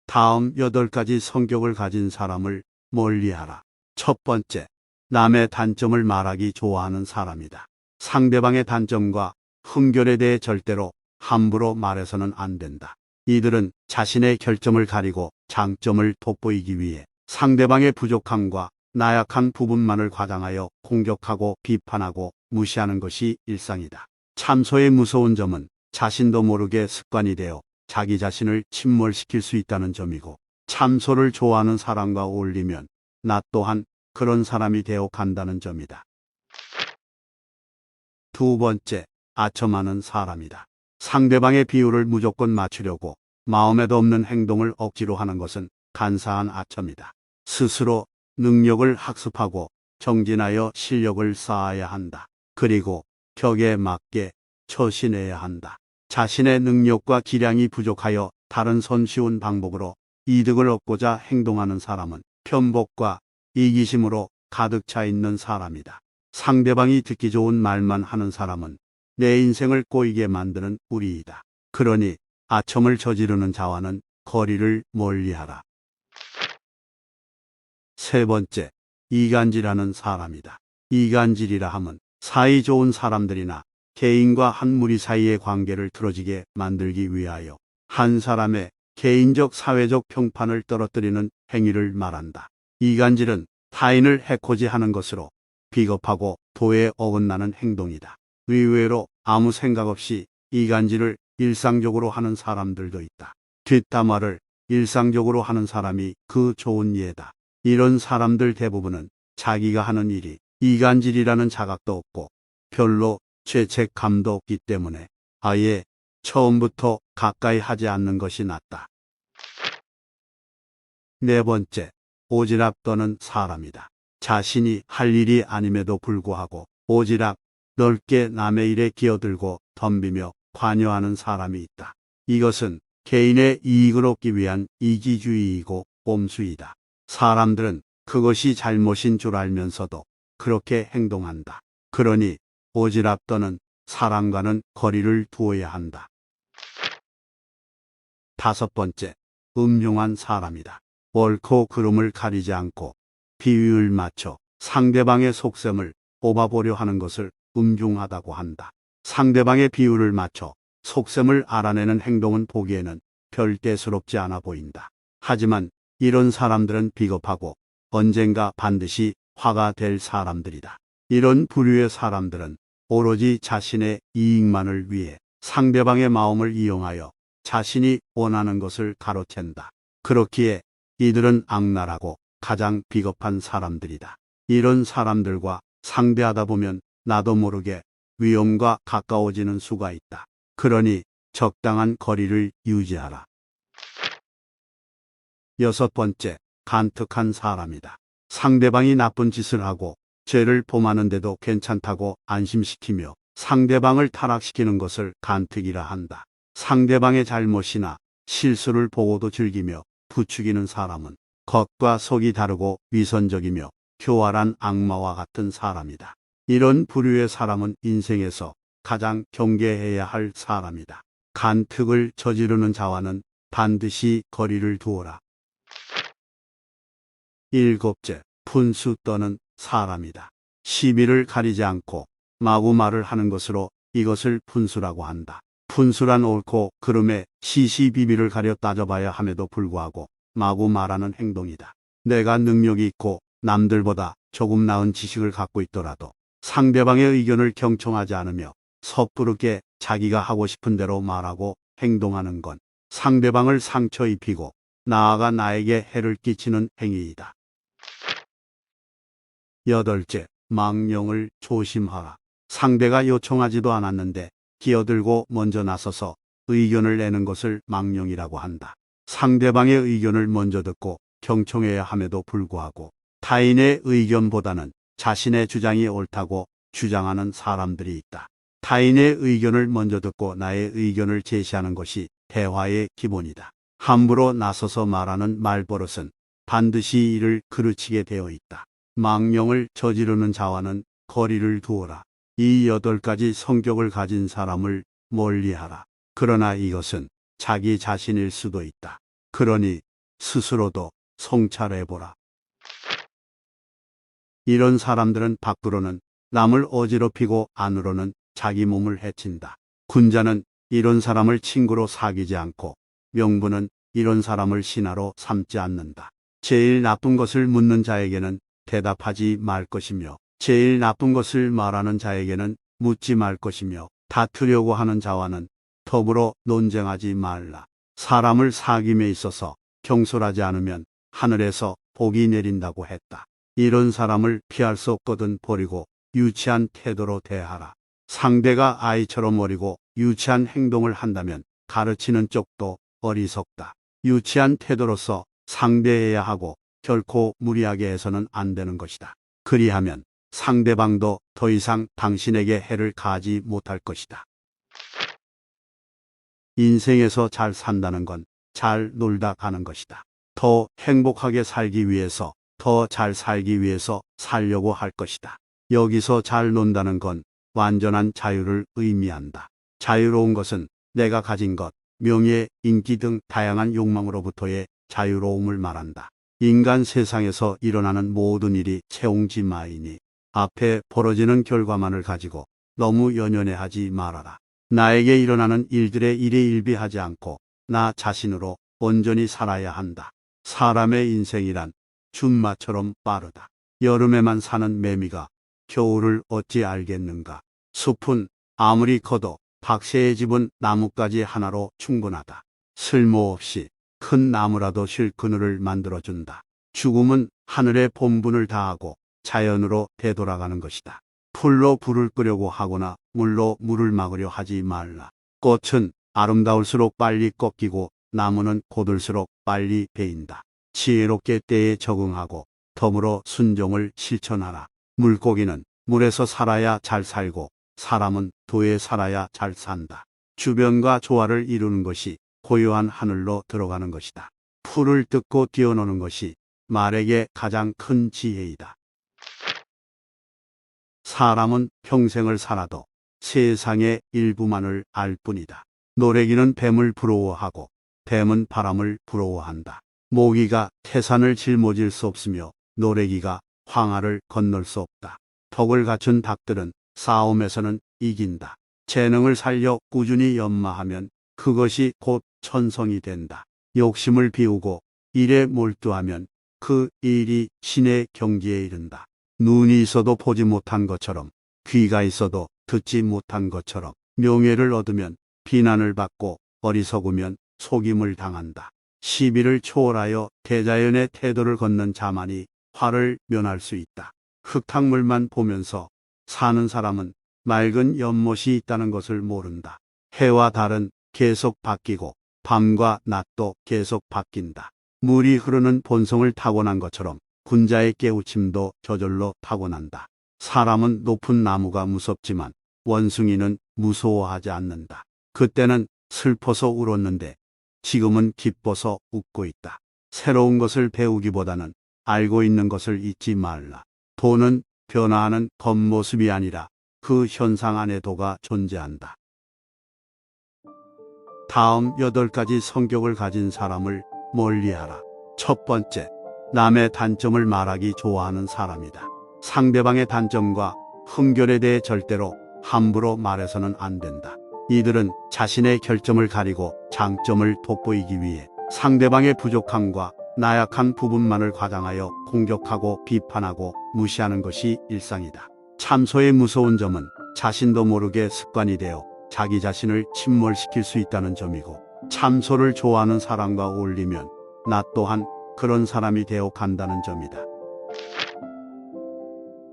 다음 8가지 성격을 가진 사람을 멀리하라. 첫 번째, 남의 단점을 말하기 좋아하는 사람이다. 상대방의 단점과 흠결에 대해 절대로 함부로 말해서는 안 된다. 이들은 자신의 결점을 가리고 장점을 돋보이기 위해 상대방의 부족함과 나약한 부분만을 과장하여 공격하고 비판하고 무시하는 것이 일상이다. 참소의 무서운 점은 자신도 모르게 습관이 되어 자기 자신을 침몰시킬 수 있다는 점이고, 참소를 좋아하는 사람과 어울리면 나 또한 그런 사람이 되어 간다는 점이다. 두 번째, 아첨하는 사람이다. 상대방의 비율을 무조건 맞추려고 마음에도 없는 행동을 억지로 하는 것은 간사한 아첨이다. 스스로 능력을 학습하고 정진하여 실력을 쌓아야 한다. 그리고 격에 맞게 처신해야 한다. 자신의 능력과 기량이 부족하여 다른 손쉬운 방법으로 이득을 얻고자 행동하는 사람은 편복과 이기심으로 가득 차 있는 사람이다. 상대방이 듣기 좋은 말만 하는 사람은 내 인생을 꼬이게 만드는 우리이다. 그러니 아첨을 저지르는 자와는 거리를 멀리하라. 세 번째, 이간질하는 사람이다. 이간질이라 함은 사이 좋은 사람들이나 개인과 한 무리 사이의 관계를 틀어지게 만들기 위하여 한 사람의 개인적 사회적 평판을 떨어뜨리는 행위를 말한다. 이간질은 타인을 해코지하는 것으로 비겁하고 도에 어긋나는 행동이다. 의외로 아무 생각 없이 이간질을 일상적으로 하는 사람들도 있다. 뒷담화를 일상적으로 하는 사람이 그 좋은 예다. 이런 사람들 대부분은 자기가 하는 일이 이간질이라는 자각도 없고 별로 죄책감도 없기 때문에 아예 처음부터 가까이 하지 않는 것이 낫다. 네 번째, 오지랖 떠는 사람이다. 자신이 할 일이 아님에도 불구하고 오지랖 넓게 남의 일에 끼어들고 덤비며 관여하는 사람이 있다. 이것은 개인의 이익을 얻기 위한 이기주의이고 꼼수이다. 사람들은 그것이 잘못인 줄 알면서도 그렇게 행동한다. 그러니 오지랖 떠는 사람과는 거리를 두어야 한다. 다섯 번째, 음흉한 사람이다. 옳고 그름을 가리지 않고 비위를 맞춰 상대방의 속셈을 뽑아보려 하는 것을 음흉하다고 한다. 상대방의 비율을 맞춰 속셈을 알아내는 행동은 보기에는 별 대수롭지 않아 보인다. 하지만 이런 사람들은 비겁하고 언젠가 반드시 화가 될 사람들이다. 이런 부류의 사람들은 오로지 자신의 이익만을 위해 상대방의 마음을 이용하여 자신이 원하는 것을 가로챈다. 그렇기에 이들은 악랄하고 가장 비겁한 사람들이다. 이런 사람들과 상대하다 보면 나도 모르게 위험과 가까워지는 수가 있다. 그러니 적당한 거리를 유지하라. 여섯 번째, 간특한 사람이다. 상대방이 나쁜 짓을 하고 죄를 범하는데도 괜찮다고 안심시키며 상대방을 타락시키는 것을 간특이라 한다. 상대방의 잘못이나 실수를 보고도 즐기며 부추기는 사람은 겉과 속이 다르고 위선적이며 교활한 악마와 같은 사람이다. 이런 부류의 사람은 인생에서 가장 경계해야 할 사람이다. 간특을 저지르는 자와는 반드시 거리를 두어라. 일곱째, 푼수 떠는 사람이다. 시비를 가리지 않고 마구 말을 하는 것으로 이것을 푼수라고 한다. 푼수란 옳고 그름의 시시비비를 가려 따져봐야 함에도 불구하고 마구 말하는 행동이다. 내가 능력이 있고 남들보다 조금 나은 지식을 갖고 있더라도 상대방의 의견을 경청하지 않으며 섣부르게 자기가 하고 싶은 대로 말하고 행동하는 건 상대방을 상처 입히고 나아가 나에게 해를 끼치는 행위이다. 여덟째, 망령을 조심하라. 상대가 요청하지도 않았는데 끼어들고 먼저 나서서 의견을 내는 것을 망령이라고 한다. 상대방의 의견을 먼저 듣고 경청해야 함에도 불구하고 타인의 의견보다는 자신의 주장이 옳다고 주장하는 사람들이 있다. 타인의 의견을 먼저 듣고 나의 의견을 제시하는 것이 대화의 기본이다. 함부로 나서서 말하는 말버릇은 반드시 이를 그르치게 되어 있다. 망령을 저지르는 자와는 거리를 두어라. 이 8가지 성격을 가진 사람을 멀리하라. 그러나 이것은 자기 자신일 수도 있다. 그러니 스스로도 성찰해보라. 이런 사람들은 밖으로는 남을 어지럽히고 안으로는 자기 몸을 해친다. 군자는 이런 사람을 친구로 사귀지 않고 명부는 이런 사람을 신하로 삼지 않는다. 제일 나쁜 것을 묻는 자에게는 대답하지 말 것이며 제일 나쁜 것을 말하는 자에게는 묻지 말 것이며 다투려고 하는 자와는 더불어 논쟁하지 말라. 사람을 사귐에 있어서 경솔하지 않으면 하늘에서 복이 내린다고 했다. 이런 사람을 피할 수 없거든 버리고 유치한 태도로 대하라. 상대가 아이처럼 어리고 유치한 행동을 한다면 가르치는 쪽도 어리석다. 유치한 태도로서 상대해야 하고 결코 무리하게 해서는 안 되는 것이다. 그리하면 상대방도 더 이상 당신에게 해를 가하지 못할 것이다. 인생에서 잘 산다는 건 잘 놀다 가는 것이다. 더 행복하게 살기 위해서, 더 잘 살기 위해서 살려고 할 것이다. 여기서 잘 논다는 건 완전한 자유를 의미한다. 자유로운 것은 내가 가진 것, 명예, 인기 등 다양한 욕망으로부터의 자유로움을 말한다. 인간 세상에서 일어나는 모든 일이 채옹지마이니 앞에 벌어지는 결과만을 가지고 너무 연연해하지 말아라. 나에게 일어나는 일들에 일희일비하지 않고 나 자신으로 온전히 살아야 한다. 사람의 인생이란 준마처럼 빠르다. 여름에만 사는 매미가 겨울을 어찌 알겠는가. 숲은 아무리 커도 박새의 집은 나뭇가지 하나로 충분하다. 쓸모없이 큰 나무라도 쉴 그늘을 만들어준다. 죽음은 하늘의 본분을 다하고 자연으로 되돌아가는 것이다. 풀로 불을 끄려고 하거나 물로 물을 막으려 하지 말라. 꽃은 아름다울수록 빨리 꺾이고 나무는 고들수록 빨리 베인다. 지혜롭게 때에 적응하고 덤으로 순종을 실천하라. 물고기는 물에서 살아야 잘 살고 사람은 도에 살아야 잘 산다. 주변과 조화를 이루는 것이 고요한 하늘로 들어가는 것이다. 풀을 뜯고 뛰어노는 것이 말에게 가장 큰 지혜이다. 사람은 평생을 살아도 세상의 일부만을 알 뿐이다. 노래기는 뱀을 부러워하고 뱀은 바람을 부러워한다. 모기가 태산을 짊어질 수 없으며 노래기가 황하를 건널 수 없다. 덕을 갖춘 닭들은 싸움에서는 이긴다. 재능을 살려 꾸준히 연마하면 그것이 곧 천성이 된다. 욕심을 비우고 일에 몰두하면 그 일이 신의 경지에 이른다. 눈이 있어도 보지 못한 것처럼 귀가 있어도 듣지 못한 것처럼 명예를 얻으면 비난을 받고 어리석으면 속임을 당한다. 시비를 초월하여 대자연의 태도를 걷는 자만이 화를 면할 수 있다. 흙탕물만 보면서 사는 사람은 맑은 연못이 있다는 것을 모른다. 해와 달은 계속 바뀌고 밤과 낮도 계속 바뀐다. 물이 흐르는 본성을 타고난 것처럼 군자의 깨우침도 저절로 타고난다. 사람은 높은 나무가 무섭지만 원숭이는 무서워하지 않는다. 그때는 슬퍼서 울었는데 지금은 기뻐서 웃고 있다. 새로운 것을 배우기보다는 알고 있는 것을 잊지 말라. 도는 변화하는 겉모습이 아니라 그 현상 안에 도가 존재한다. 다음 8가지 성격을 가진 사람을 멀리하라. 첫 번째, 남의 단점을 말하기 좋아하는 사람이다. 상대방의 단점과 흠결에 대해 절대로 함부로 말해서는 안 된다. 이들은 자신의 결점을 가리고 장점을 돋보이기 위해 상대방의 부족함과 나약한 부분만을 과장하여 공격하고 비판하고 무시하는 것이 일상이다. 참소의 무서운 점은 자신도 모르게 습관이 되어 자기 자신을 침몰시킬 수 있다는 점이고, 참소를 좋아하는 사람과 어울리면 나 또한 그런 사람이 되어 간다는 점이다.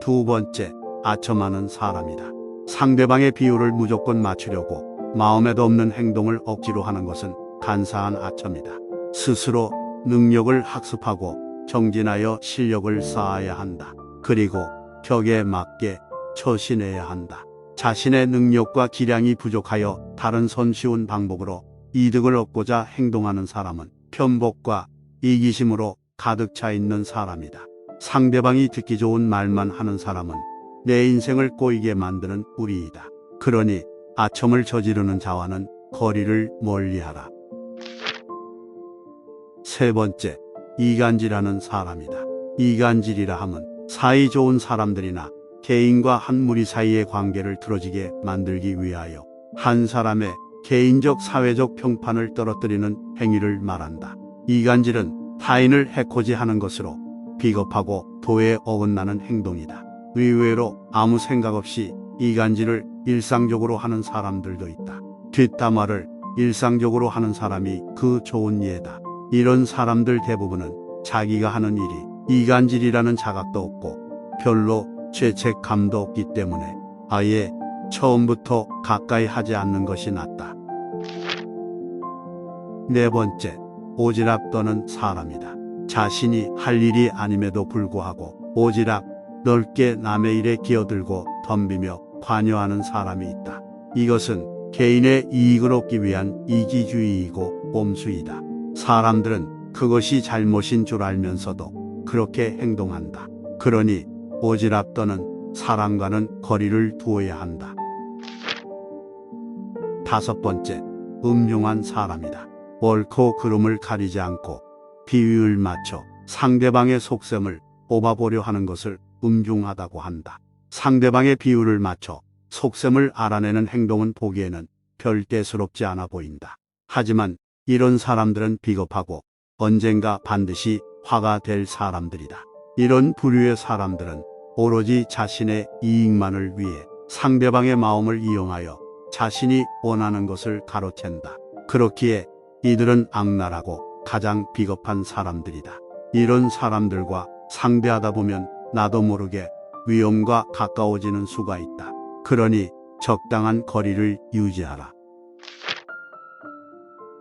두 번째, 아첨하는 사람이다. 상대방의 비율을 무조건 맞추려고 마음에도 없는 행동을 억지로 하는 것은 간사한 아첨이다. 스스로 능력을 학습하고 정진하여 실력을 쌓아야 한다. 그리고 격에 맞게 처신해야 한다. 자신의 능력과 기량이 부족하여 다른 손쉬운 방법으로 이득을 얻고자 행동하는 사람은 편복과 이기심으로 가득 차 있는 사람이다. 상대방이 듣기 좋은 말만 하는 사람은 내 인생을 꼬이게 만드는 우리이다. 그러니 아첨을 저지르는 자와는 거리를 멀리하라. 세 번째, 이간질하는 사람이다. 이간질이라 함은 사이 좋은 사람들이나 개인과 한 무리 사이의 관계를 틀어지게 만들기 위하여 한 사람의 개인적 사회적 평판을 떨어뜨리는 행위를 말한다. 이간질은 타인을 해코지하는 것으로 비겁하고 도에 어긋나는 행동이다. 의외로 아무 생각 없이 이간질을 일상적으로 하는 사람들도 있다. 뒷담화를 일상적으로 하는 사람이 그 좋은 예다. 이런 사람들 대부분은 자기가 하는 일이 이간질이라는 자각도 없고 별로 죄책감도 없기 때문에 아예 처음부터 가까이 하지 않는 것이 낫다. 네 번째, 오지랖 떠는 사람이다. 자신이 할 일이 아님에도 불구하고 오지랖 넓게 남의 일에 끼어들고 덤비며 관여하는 사람이 있다. 이것은 개인의 이익을 얻기 위한 이기주의이고 꼼수이다. 사람들은 그것이 잘못인 줄 알면서도 그렇게 행동한다. 그러니 오지랖 떠는 사람과는 거리를 두어야 한다. 다섯 번째, 음흉한 사람이다. 옳고 그름을 가리지 않고 비위를 맞춰 상대방의 속셈을 뽑아보려 하는 것을 음흉하다고 한다. 상대방의 비율을 맞춰 속셈을 알아내는 행동은 보기에는 별 대수롭지 않아 보인다. 하지만 이런 사람들은 비겁하고 언젠가 반드시 화가 될 사람들이다. 이런 부류의 사람들은 오로지 자신의 이익만을 위해 상대방의 마음을 이용하여 자신이 원하는 것을 가로챈다. 그렇기에 이들은 악랄하고 가장 비겁한 사람들이다. 이런 사람들과 상대하다 보면 나도 모르게 위험과 가까워지는 수가 있다. 그러니 적당한 거리를 유지하라.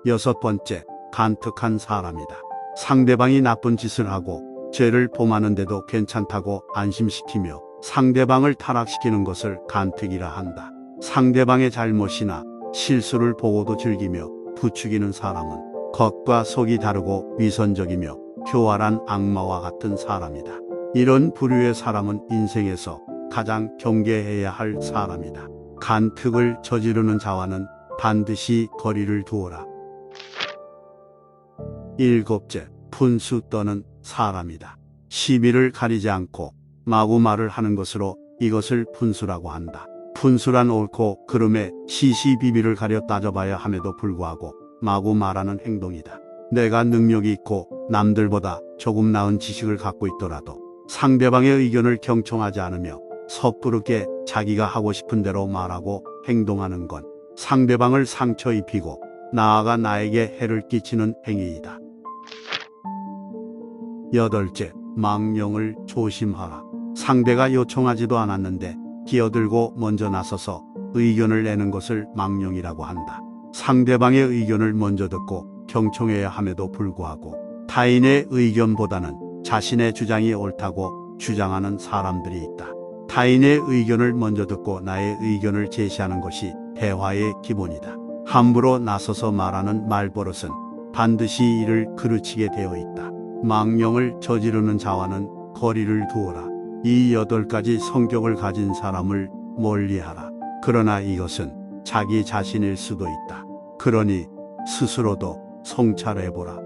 여섯 번째, 간특한 사람이다. 상대방이 나쁜 짓을 하고 죄를 범하는데도 괜찮다고 안심시키며 상대방을 타락시키는 것을 간특이라 한다. 상대방의 잘못이나 실수를 보고도 즐기며 부추기는 사람은 겉과 속이 다르고 위선적이며 교활한 악마와 같은 사람이다. 이런 부류의 사람은 인생에서 가장 경계해야 할 사람이다. 간특을 저지르는 자와는 반드시 거리를 두어라. 일곱째, 푼수 떠는 사람이다. 시비를 가리지 않고 마구 말을 하는 것으로 이것을 푼수라고 한다. 푼수란 옳고 그름의 시시비비를 가려 따져봐야 함에도 불구하고 마구 말하는 행동이다. 내가 능력이 있고 남들보다 조금 나은 지식을 갖고 있더라도 상대방의 의견을 경청하지 않으며 섣부르게 자기가 하고 싶은 대로 말하고 행동하는 건 상대방을 상처 입히고 나아가 나에게 해를 끼치는 행위이다. 여덟째, 망령을 조심하라. 상대가 요청하지도 않았는데 끼어들고 먼저 나서서 의견을 내는 것을 망령이라고 한다. 상대방의 의견을 먼저 듣고 경청해야 함에도 불구하고 타인의 의견보다는 자신의 주장이 옳다고 주장하는 사람들이 있다. 타인의 의견을 먼저 듣고 나의 의견을 제시하는 것이 대화의 기본이다. 함부로 나서서 말하는 말버릇은 반드시 이를 그르치게 되어 있다. 망령을 저지르는 자와는 거리를 두어라. 이 8가지 성격을 가진 사람을 멀리하라. 그러나 이것은 자기 자신일 수도 있다. 그러니 스스로도 성찰해보라.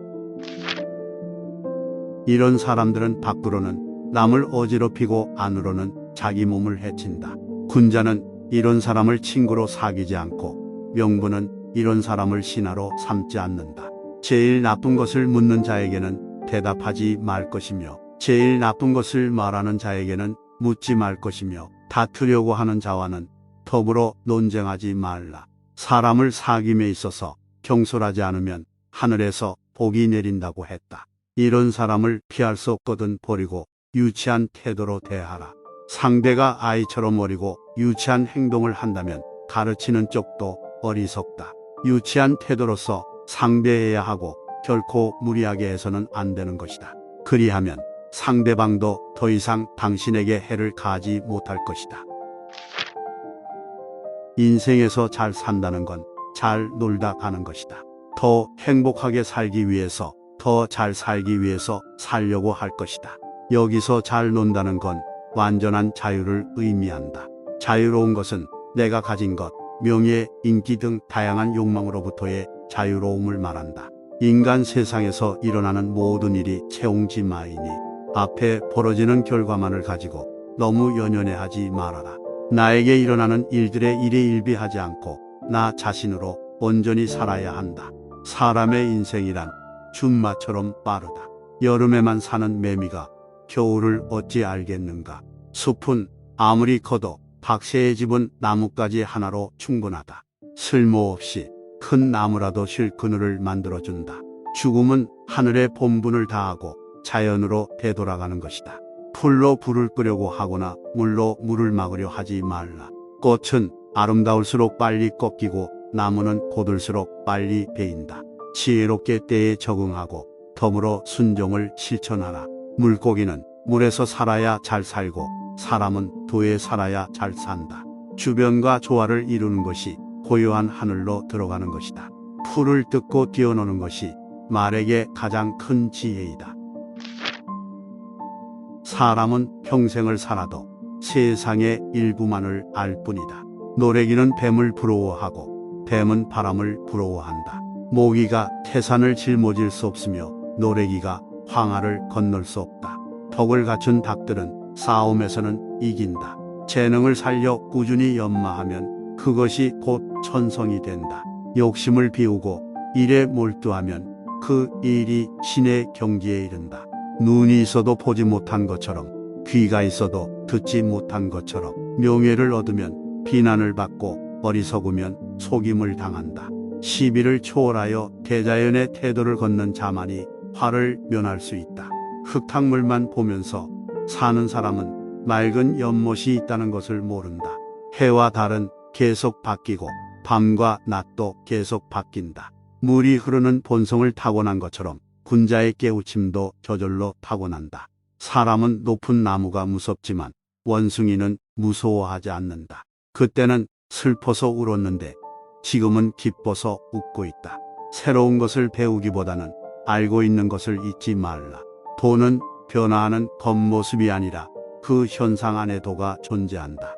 이런 사람들은 밖으로는 남을 어지럽히고 안으로는 자기 몸을 해친다. 군자는 이런 사람을 친구로 사귀지 않고 명부는 이런 사람을 신하로 삼지 않는다. 제일 나쁜 것을 묻는 자에게는 대답하지 말 것이며 제일 나쁜 것을 말하는 자에게는 묻지 말 것이며 다투려고 하는 자와는 더불어 논쟁하지 말라. 사람을 사귐에 있어서 경솔하지 않으면 하늘에서 복이 내린다고 했다. 이런 사람을 피할 수 없거든 버리고 유치한 태도로 대하라. 상대가 아이처럼 어리고 유치한 행동을 한다면 가르치는 쪽도 어리석다. 유치한 태도로서 상대해야 하고 결코 무리하게 해서는 안 되는 것이다. 그리하면 상대방도 더 이상 당신에게 해를 가하지 못할 것이다. 인생에서 잘 산다는 건 잘 놀다 가는 것이다. 더 행복하게 살기 위해서, 더 잘 살기 위해서 살려고 할 것이다. 여기서 잘 논다는 건 완전한 자유를 의미한다. 자유로운 것은 내가 가진 것, 명예, 인기 등 다양한 욕망으로부터의 자유로움을 말한다. 인간 세상에서 일어나는 모든 일이 채용지마이니 앞에 벌어지는 결과만을 가지고 너무 연연해하지 말아라. 나에게 일어나는 일들의 일에 일비하지 않고 나 자신으로 온전히 살아야 한다. 사람의 인생이란 준마처럼 빠르다. 여름에만 사는 매미가 겨울을 어찌 알겠는가. 숲은 아무리 커도 박새의 집은 나뭇가지 하나로 충분하다. 쓸모없이 큰 나무라도 쉴 그늘을 만들어준다. 죽음은 하늘의 본분을 다하고 자연으로 되돌아가는 것이다. 풀로 불을 끄려고 하거나 물로 물을 막으려 하지 말라. 꽃은 아름다울수록 빨리 꺾이고 나무는 고들수록 빨리 베인다. 지혜롭게 때에 적응하고 덤으로 순종을 실천하라. 물고기는 물에서 살아야 잘 살고 사람은 도에 살아야 잘 산다. 주변과 조화를 이루는 것이 고요한 하늘로 들어가는 것이다. 풀을 뜯고 뛰어노는 것이 말에게 가장 큰 지혜이다. 사람은 평생을 살아도 세상의 일부만을 알 뿐이다. 노래기는 뱀을 부러워하고 뱀은 바람을 부러워한다. 모기가 태산을 짊어질 수 없으며 노래기가 황하를 건널 수 없다. 덕을 갖춘 닭들은 싸움에서는 이긴다. 재능을 살려 꾸준히 연마하면 그것이 곧 천성이 된다. 욕심을 비우고 일에 몰두하면 그 일이 신의 경지에 이른다. 눈이 있어도 보지 못한 것처럼 귀가 있어도 듣지 못한 것처럼 명예를 얻으면 비난을 받고 어리석으면 속임을 당한다. 시비를 초월하여 대자연의 태도를 걷는 자만이 화를 면할 수 있다. 흙탕물만 보면서 사는 사람은 맑은 연못이 있다는 것을 모른다. 해와 달은 계속 바뀌고 밤과 낮도 계속 바뀐다. 물이 흐르는 본성을 타고난 것처럼 군자의 깨우침도 저절로 타고난다. 사람은 높은 나무가 무섭지만 원숭이는 무서워하지 않는다. 그때는 슬퍼서 울었는데 지금은 기뻐서 웃고 있다. 새로운 것을 배우기보다는 알고 있는 것을 잊지 말라. 도는 변화하는 겉모습이 아니라 그 현상 안에 도가 존재한다.